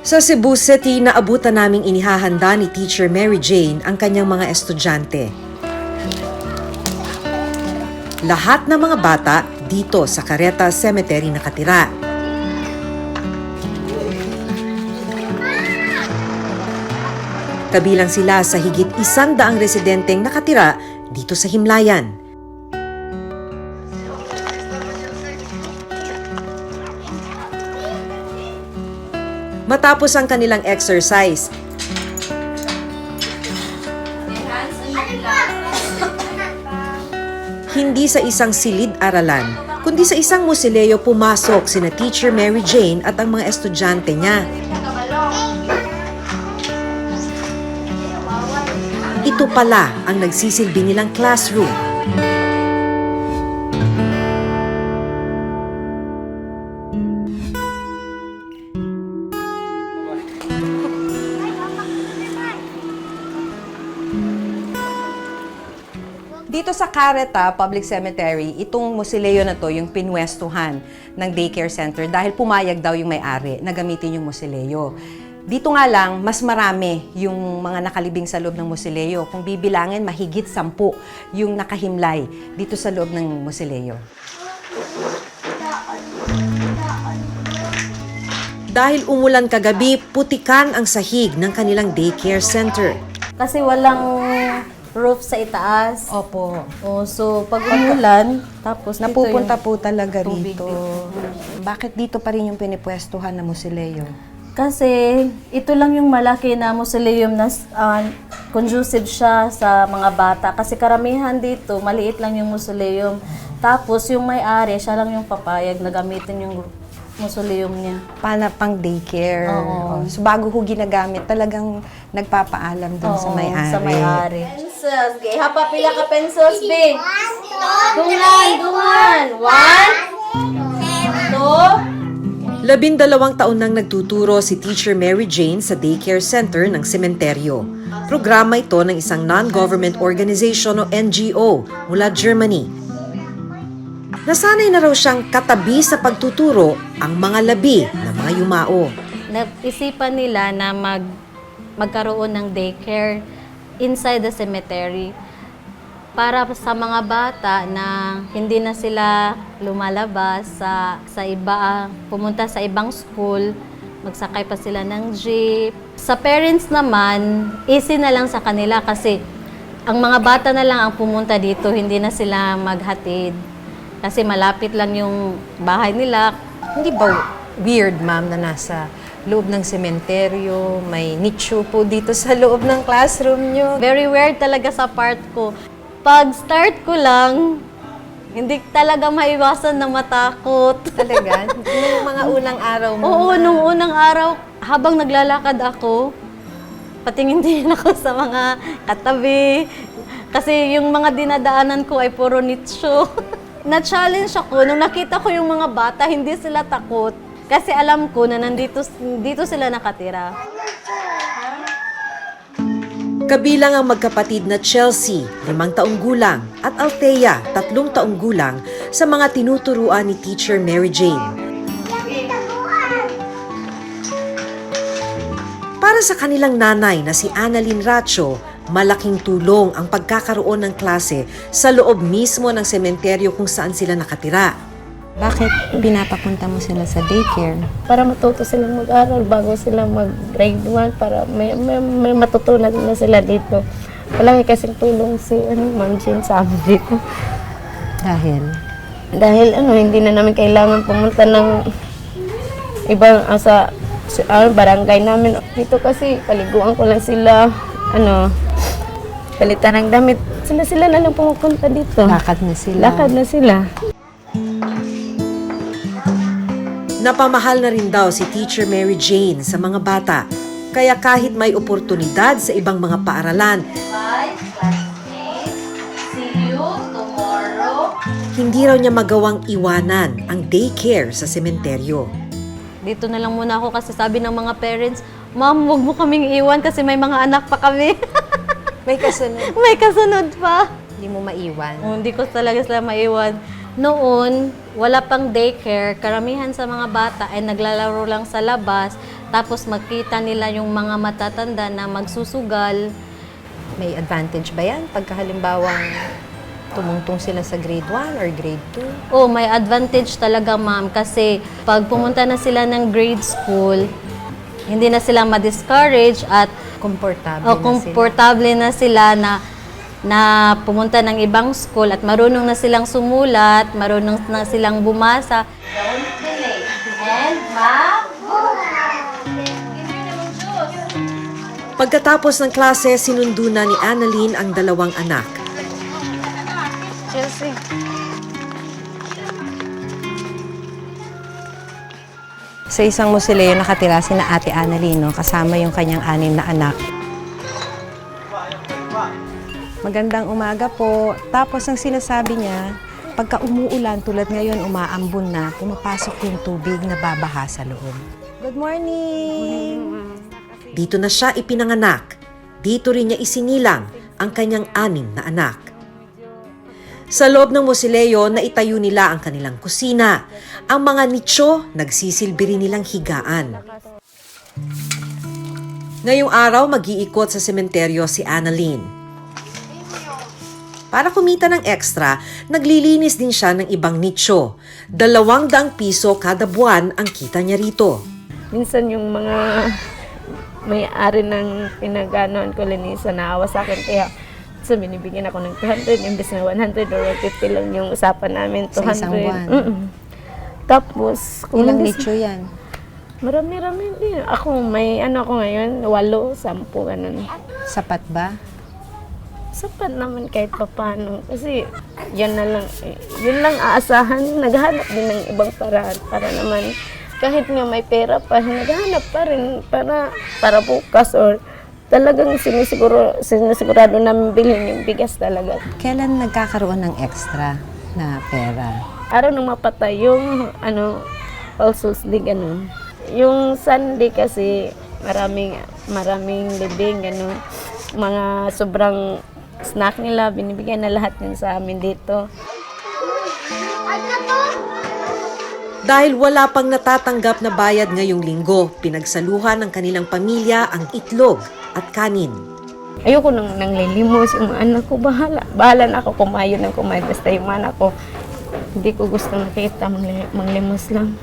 Sa Cebu City, naabutan naming inihahanda ni Teacher Mary Jane ang kanyang mga estudyante. Lahat ng mga bata dito sa Careta Cemetery nakatira. Kabilang sila sa higit 100 residenteng nakatira dito sa Himlayan. Matapos ang kanilang exercise, hindi sa isang silid-aralan, kundi sa isang musileo pumasok sina Teacher Mary Jane at ang mga estudyante niya. Ito pala ang nagsisilbi nilang classroom. Dito sa Careta Public Cemetery, itong musileo na to, yung pinwestuhan ng daycare center dahil pumayag daw yung may-ari na gamitin yung musileo. Dito nga lang, mas marami yung mga nakalibing sa loob ng musileo. Kung bibilangin, mahigit 10 yung nakahimlay dito sa loob ng musileo. Dahil umulan kagabi, putikan ang sahig ng kanilang daycare center. Kasi walang roof sa itaas. Opo. So, pag umulan, tapos Napupunta po talaga tubig rito. Bakit dito pa rin yung pinipwestuhan na musileo? Kasi ito lang yung malaki na mausoleum na conducive siya sa mga bata. Kasi karamihan dito, maliit lang yung mausoleum. Tapos yung may-ari, siya lang yung papayag na gamitin yung mausoleum niya. Pang daycare. Oo. So bago ho ginagamit, talagang nagpapaalam doon sa may-ari. Sa may-ari. Pencils. Okay, hapa pila ka pencils, be? Dungan. 1, 2. 12 taon nang nagtuturo si Teacher Mary Jane sa daycare center ng sementeryo. Programa ito ng isang non-government organization o NGO mula Germany. Nasanay na raw siyang katabi sa pagtuturo ang mga labi na mga yumao. Nag-isipan nila na magkaroon ng daycare inside the cemetery para sa mga bata na hindi na sila lumalabas sa iba, pumunta sa ibang school, magsakay pa sila ng jeep. Sa parents naman, easy na lang sa kanila kasi ang mga bata na lang ang pumunta dito, hindi na sila maghatid. Kasi malapit lang yung bahay nila. Hindi ba weird, ma'am, na nasa loob ng sementeryo, may nicho po dito sa loob ng classroom nyo? Very weird talaga sa part ko. Pag start ko lang, hindi talaga maiwasan na matakot. Talaga? Nung mga unang araw mo? Oo, nung unang araw, habang naglalakad ako, patingin-tingin ako sa mga katabi. Kasi yung mga dinadaanan ko ay puro nicho. Na-challenge ako nung nakita ko yung mga bata, hindi sila takot. Kasi alam ko na dito sila nakatira. Kabilang ang magkapatid na Chelsea, 5 taong gulang, at Althea, 3 taong gulang, sa mga tinuturuan ni Teacher Mary Jane. Para sa kanilang nanay na si Annalyn Racho, malaking tulong ang pagkakaroon ng klase sa loob mismo ng sementeryo kung saan sila nakatira. Bakit pinapapunta mo sila sa daycare? Para matuto silang mag-aral bago sila mag-grade 1 para may matutunan na sila dito. Palagi kasing tulong si Ma'am Jane sa amin dito. Dahil hindi na namin kailangan pumunta ng ibang barangay namin. Dito kasi paliguan ko lang sila, palitan ng damit. Sila na lang pumupunta dito. Lakad na sila. Napamahal na rin daw si Teacher Mary Jane sa mga bata, kaya kahit may oportunidad sa ibang mga paaralan, See you tomorrow. hindi raw niya magawang iwanan ang daycare sa sementeryo. Dito na lang muna ako kasi sabi ng mga parents, Ma'am, huwag mo kaming iwan kasi may mga anak pa kami. May kasunod. May kasunod pa. Hindi mo maiwan. Hindi ko talaga sila maiwan. Noon, wala pang daycare. Karamihan sa mga bata ay naglalaro lang sa labas. Tapos makita nila yung mga matatanda na magsusugal. May advantage ba yan pagka halimbawang tumungtong sila sa grade 1 or grade 2? Oh, may advantage talaga, ma'am, kasi pag pumunta na sila ng grade school, hindi na sila ma-discourage at komportable na sila na pumunta ng ibang school at marunong na silang sumulat, marunong na silang bumasa. Pagkatapos ng klase, sinundo na ni Annalyn ang dalawang anak. Chelsea. Sa isang musileo nakatira si na Ate Annalyn, no? Kasama yung kanyang 6 na anak. Magandang umaga po. Tapos ang sinasabi niya, pagka umuulan tulad ngayon, umaambon na, pumapasok yung tubig na babaha sa loob. Good morning! Dito na siya ipinanganak. Dito rin niya isinilang ang kanyang 6 na anak. Sa loob ng musileo, naitayo nila ang kanilang kusina. Ang mga nicho, nagsisilbi rin nilang higaan. Ngayong araw, mag-iikot sa sementeryo si Annalyn. Para kumita ng extra, naglilinis din siya ng ibang nicho. 200 piso kada buwan ang kita niya rito. Minsan yung mga may-ari ng pinaganoan ko linisan naawa sa akin. Kaya binibigyan ako ng 200, imbes na 100 or 150 lang yung usapan namin. 200. Sa isang buwan? Tapos, kung Ilang hindi- nicho yan? Marami din. Ako, may ano ako ngayon, 8, 10, ganun. Sapat ba? Sapat naman kahit papano. Kasi, yun lang aasahan. Naghahanap din ng ibang paraan para naman, kahit nga may pera pa, naghahanap pa rin para bukas or talagang sinisigurado namin bilhin yung bigas talaga. Kailan nagkakaroon ng extra na pera? Araw nung mapatay yung All Souls Day, ganun. Yung Sunday kasi maraming libing, ganun. Mga sobrang snack nila, binibigyan na lahat yun sa amin dito. Dahil wala pang natatanggap na bayad ngayong linggo, pinagsaluhan ng kanilang pamilya ang itlog at kanin. Ayoko nang lilimos yung mga anak ko, bahala na ako kumayo ng kumayo, basta yung mga anak ko, hindi ko gusto nakita, manglimos lang.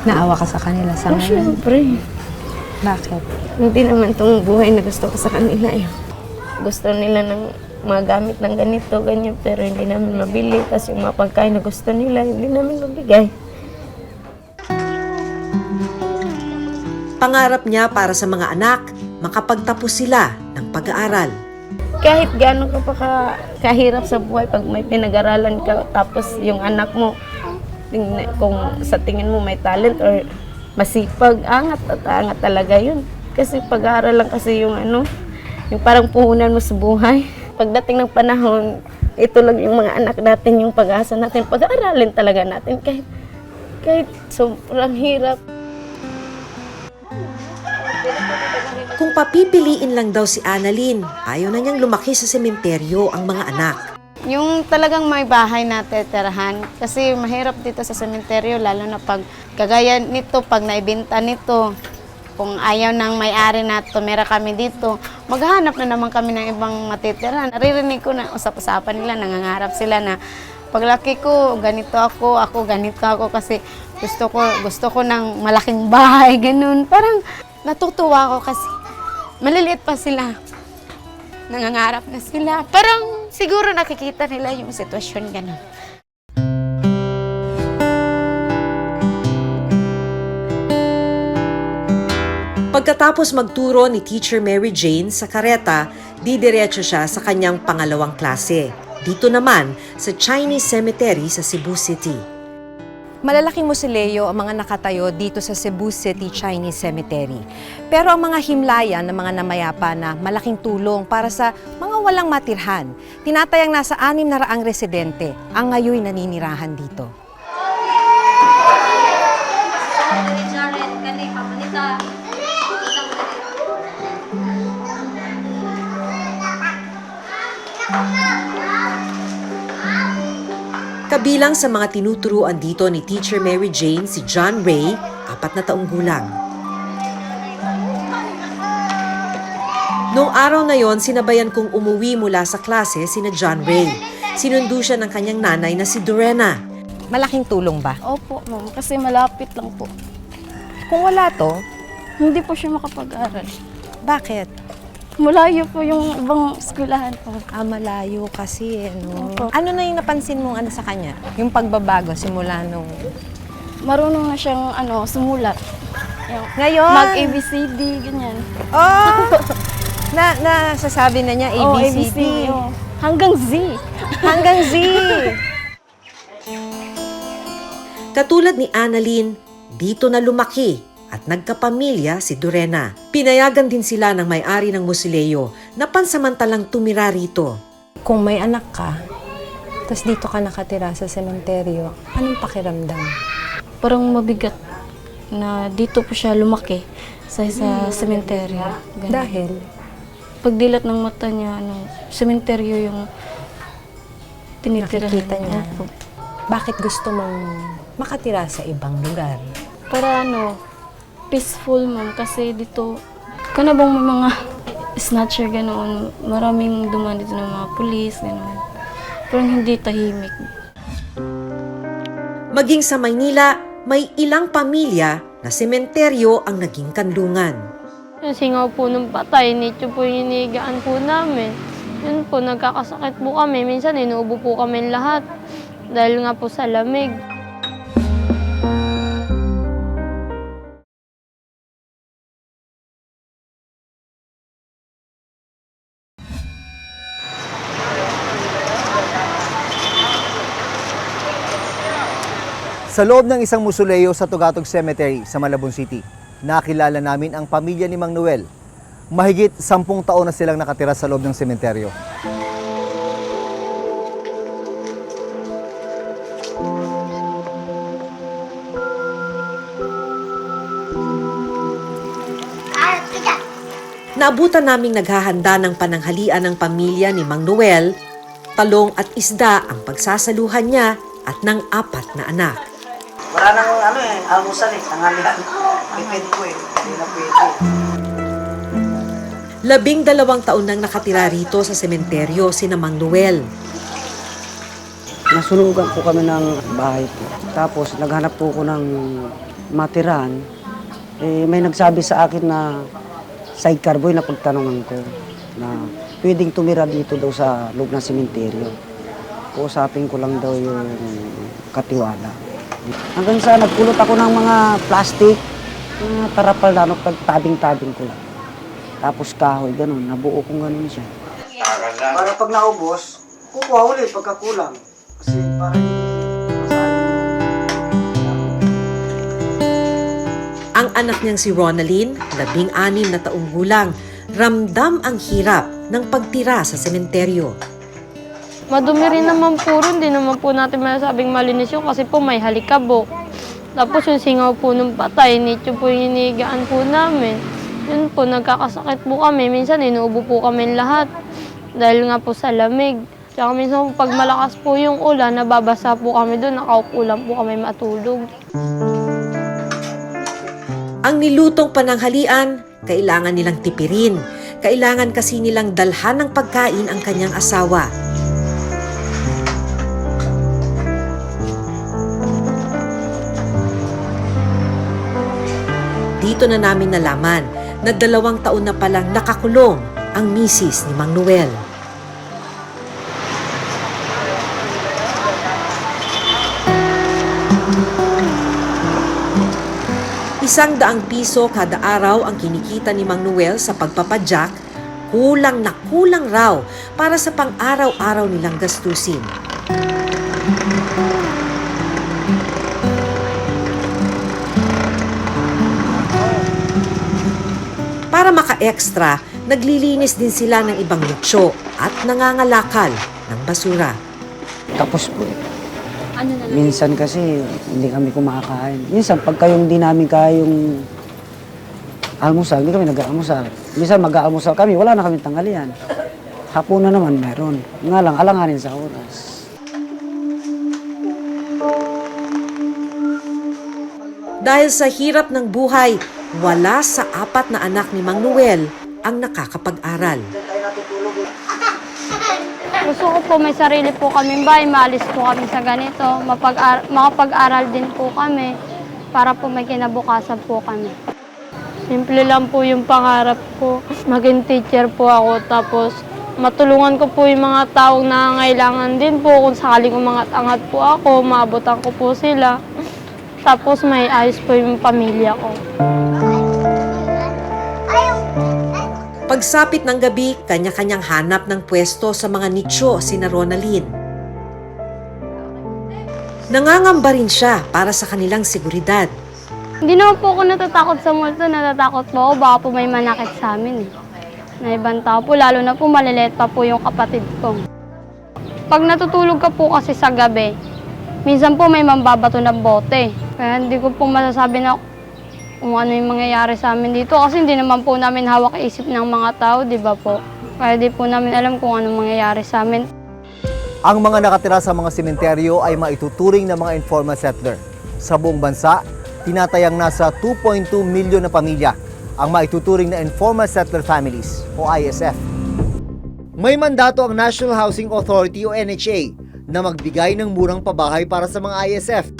Naawa ka sa kanila sa Oh, ngayon? syempre. Bakit? Hindi naman itong buhay na gusto ko sa kanila. Gusto nila ng mga gamit ng ganito, ganyan, pero hindi namin mabili. Tapos yung mga pagkain na gusto nila, hindi namin mabigay. Pangarap niya para sa mga anak, makapagtapos sila ng pag-aaral. Kahit gaano ka pa kahirap sa buhay, pag may pinag-aralan ka, tapos yung anak mo, kung sa tingin mo may talent or masipag, angat at angat talaga yun. Kasi pag-aaral lang kasi yung yung parang puhunan mo sa buhay. Pagdating ng panahon, ito lang yung mga anak natin, yung pag-asa natin, pag-aaralin talaga natin kahit sobrang hirap. Kung papipiliin lang daw si Annalyn, ayaw na niyang lumaki sa sementeryo ang mga anak. Yung talagang may bahay na teterahan. Kasi mahirap dito sa sementeryo, lalo na pag kagaya nito, pag naibenta nito, kung ayaw ng may-ari na tumira kami dito, maghahanap na naman kami ng ibang matitirahan. Naririnig ko na usap-usapan nila, nangangarap sila na paglaki ko, ganito ako ganito ako kasi gusto ko ng malaking bahay, ganun. Parang natutuwa ako kasi maliliit pa sila. Nangangarap na sila. Parang siguro nakikita nila yung sitwasyon ganun. Pagkatapos magturo ni Teacher Mary Jane sa kareta, didiretso siya sa kanyang pangalawang klase. Dito naman sa Chinese Cemetery sa Cebu City. Malalaking musileo ang mga nakatayo dito sa Cebu City Chinese Cemetery. Pero ang mga himlayan ng mga namayapa na malaking tulong para sa mga walang matirhan, tinatayang nasa 600 residente ang ngayon naninirahan dito. Kabilang sa mga tinuturuan dito ni Teacher Mary Jane si John Ray, 4 na taong gulang. Noong araw na yon, sinabayan kong umuwi mula sa klase sina John Ray. Sinundo siya ng kanyang nanay na si Dorena. Malaking tulong ba? Opo, ma'am. Kasi malapit lang po. Kung wala to, Hindi po siya makapag-aral. bakit? Malayo po yung ibang eskwelahan po. Malayo kasi, no? Opo. Ano na yung napansin mong sa kanya? Yung pagbabago simula nung... Marunong na siyang sumulat. Yung Ngayon? Mag-ABCD, ganyan. Oh! Nasasabi na niya Oo, ABCD. oo. Hanggang Z. Hanggang Z. Katulad ni Annalyn, dito na lumaki at nagkapamilya si Dorena. Pinayagan din sila ng may-ari ng Musileo na pansamantalang tumira rito. Kung may anak ka, tapos dito ka nakatira sa sementeryo, anong pakiramdam? Parang mabigat na dito po siya lumaki sa sementeryo. Ganyan. Dahil, Pagdilat ng mata niya, sementeryo yung tinitira nakikita niya. Opo. Bakit gusto mong makatira sa ibang lugar? Para peaceful, ma'am. Kasi dito, bang may mga snatcher, ganoon. Maraming dumaan dito ng mga pulis, ganoon. Parang hindi tahimik. Maging sa Maynila, may ilang pamilya na sementeryo ang naging kanlungan. Yung singaw po ng patay, nito po yung inigaan po namin. Yun po, nagkakasakit po kami. Minsan inuubo po kami lahat dahil nga po sa lamig. Sa loob ng isang musuleo sa Tugatog Cemetery sa Malabon City, nakilala namin ang pamilya ni Mang Noel. Mahigit 10 taon na silang nakatira sa loob ng sementeryo. Naabutan naming naghahanda ng pananghalian ng pamilya ni Mang Noel, talong at isda ang pagsasaluhan niya at ng 4 na anak. Wala nang almusal tanghalian. Pwede po hindi na pwede. 12 taon nang nakatira rito sa sementeryo si Mang Noel. Nasunugan po kami ng bahay po. Tapos naghanap po ko ng matiran. May nagsabi sa akin na sidecar boy na pagtanungan ko na pwedeng tumira dito daw sa loob ng sementeryo. Kausapin ko lang daw yung katiwala. Hanggang sa nagpulot ako ng mga plastic, mga tarapal na pagtabing-tabing ko lang. Tapos kahoy, ganun, nabuo kong ganun siya. Para pag naubos, kukuha ulit pagkakulang. Kasi para Ang anak niyang si Ronalyn, 16 na taong gulang, ramdam ang hirap ng pagtira sa sementeryo. Madumi rin naman po rin, di naman po natin masasabing malinis yun kasi po may halikabok. Tapos yung singaw po ng patay, nito po yung inigaan po namin. Yun po, nagkakasakit po kami. Minsan inuubo po kami lahat dahil nga po sa lamig. Tsaka minsan pag malakas po yung ulan, nababasa po kami doon, nakaupo lang po kami matulog. Ang nilutong pananghalian, kailangan nilang tipirin. Kailangan kasi nilang dalhan ng pagkain ang kanyang asawa. Dito na namin nalaman na 2 taon na palang nakakulong ang misis ni Mang Noel. ₱100 kada araw ang kinikita ni Mang Noel sa pagpapadyak, kulang na kulang raw para sa pang-araw-araw nilang gastusin. Para maka-extra, naglilinis din sila ng ibang lutso at nangangalakal ng basura. tapos po. Minsan kasi hindi kami kumakain. Minsan pagka yung di namin kaya yung almusal, hindi kami nag-aalmusal. Minsan mag-aalmusal kami, wala na kami tanghalian. Hapon na naman meron. Nga lang, alanganin sa oras. Dahil sa hirap ng buhay, wala sa 4 na anak ni Mang Noel ang nakakapag-aral. Gusto ko po may sarili po kaming bahay, maalis po kami sa ganito, makapag-aral din po kami para po may kinabukasan po kami. Simple lang po yung pangarap ko. Maging teacher po ako, tapos matulungan ko po yung mga taong nangangailangan din po. Kung sakaling umangat-angat po ako, maabutan ko po sila. Tapos may ayos po yung pamilya ko. Pagsapit ng gabi, kanya-kanyang hanap ng pwesto sa mga nicho sina Ronalyn. Nangangamba rin siya para sa kanilang seguridad. Hindi naman po ako natatakot sa multo, natatakot po ako baka po may manakit sa amin eh. Na ibang tao po, lalo na po maliliit pa po yung kapatid ko. Pag natutulog ka po kasi sa gabi, minsan po may mambabato ng bote. Kaya hindi ko po masasabi na kung ano yung mangyayari sa amin dito kasi hindi naman po namin hawak isip ng mga tao, di ba po? Kaya di po namin alam kung anong mangyayari sa amin. Ang mga nakatira sa mga sementeryo ay maituturing na mga informal settler. Sa buong bansa, tinatayang nasa 2.2 milyon na pamilya ang maituturing na informal settler families o ISF. May mandato ang National Housing Authority o NHA na magbigay ng murang pabahay para sa mga ISF.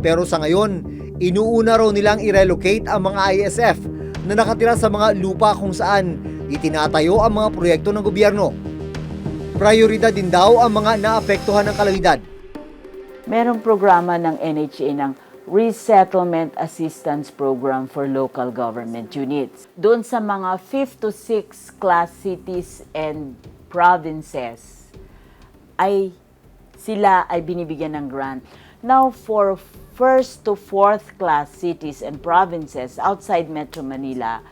Pero sa ngayon, inuuna raw nilang i-relocate ang mga ISF na nakatira sa mga lupa kung saan itinatayo ang mga proyekto ng gobyerno. Prioridad din daw ang mga naapektuhan ng kalamidad. Merong programa ng NHA ng Resettlement Assistance Program for Local Government Units. Doon sa mga 5th to 6th class cities and provinces ay sila ay binibigyan ng grant. Now for 1st to 4th class cities and provinces outside Metro Manila,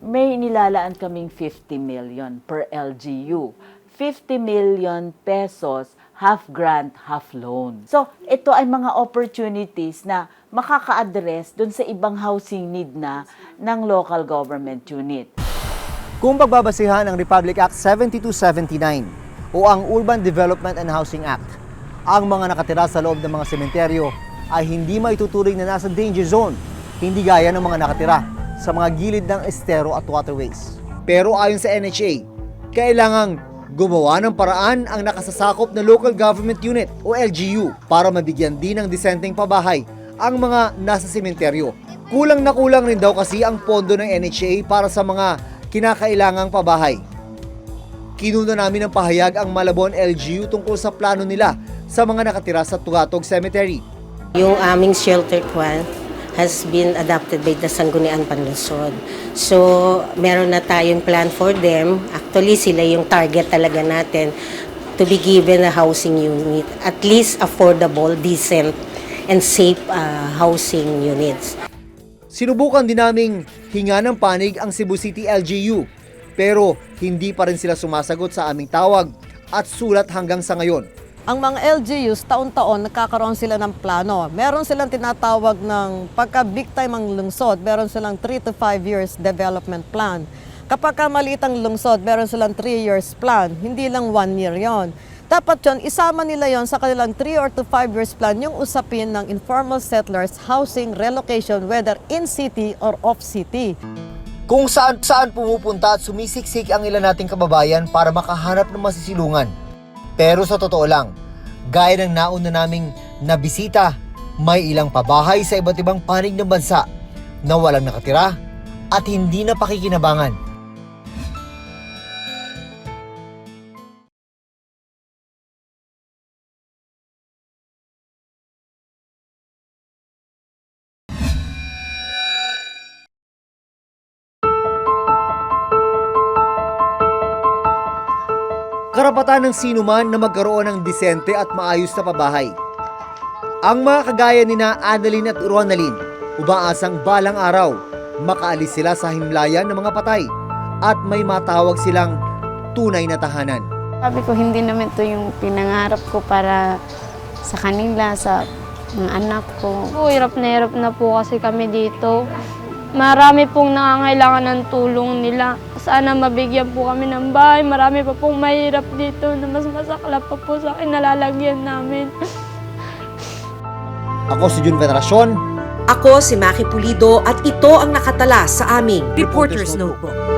may nilalaan kaming 50 million per LGU. 50 million pesos, half grant, half loan. So, ito ay mga opportunities na makaka-address dun sa ibang housing need na ng local government unit. Kung pagbabasihan ang Republic Act 7279 o ang Urban Development and Housing Act, ang mga nakatira sa loob ng mga sementeryo ay hindi maituturing na nasa danger zone, hindi gaya ng mga nakatira sa mga gilid ng estero at waterways. Pero ayon sa NHA, kailangang gumawa ng paraan ang nakasasakop na local government unit o LGU para mabigyan din ng disenteng pabahay ang mga nasa sementeryo. Kulang na kulang rin daw kasi ang pondo ng NHA para sa mga kinakailangang pabahay. Kinuna namin ng pahayag ang Malabon LGU tungkol sa plano nila sa mga nakatira sa Tugatog Cemetery. Yung aming shelter kwan has been adopted by the Sangguniang Panlungsod. So, meron na tayong plan for them. Actually, sila yung target talaga natin to be given a housing unit. At least affordable, decent, and safe housing units. Sinubukan din naming hinga ng panig ang Cebu City LGU, pero hindi pa rin sila sumasagot sa aming tawag at sulat hanggang sa ngayon. Ang mga LGUs, taon-taon, nagkakaroon sila ng plano. Meron silang tinatawag ng pagka-big time ang lungsod, meron silang 3 to 5 years development plan. Kapag maliit ang lungsod, meron silang 3 years plan, hindi lang 1 year yon. Dapat yon, isama nila yon sa kanilang 3 or to 5 years plan, yung usapin ng informal settlers, housing, relocation, whether in city or off city. Kung saan pumupunta at sumisiksik ang ilan nating kababayan para makahanap ng masisilungan. Pero sa totoo lang, gaya ng nauna naming nabisita, may ilang pabahay sa iba't ibang panig ng bansa na walang nakatira at hindi na pakikinabangan. Karapatan ng sinuman na magkaroon ng disente at maayos na pabahay. Ang mga kagaya ni na Annalyn at Ronalyn, umaasang balang araw, makaalis sila sa himlayan ng mga patay at may matawag silang tunay na tahanan. Sabi ko, hindi naman ito yung pinangarap ko para sa kanila, sa mga anak ko. Hirap na po kasi kami dito. Marami pong nangangailangan ng tulong nila. Sana mabigyan po kami ng bahay. Marami pa pong mahirap dito na mas masaklap pa po sa akin nalalagyan namin. Ako si Jun Veneracion. Ako si Maki Pulido at ito ang nakatala sa aming Reporter's Notebook.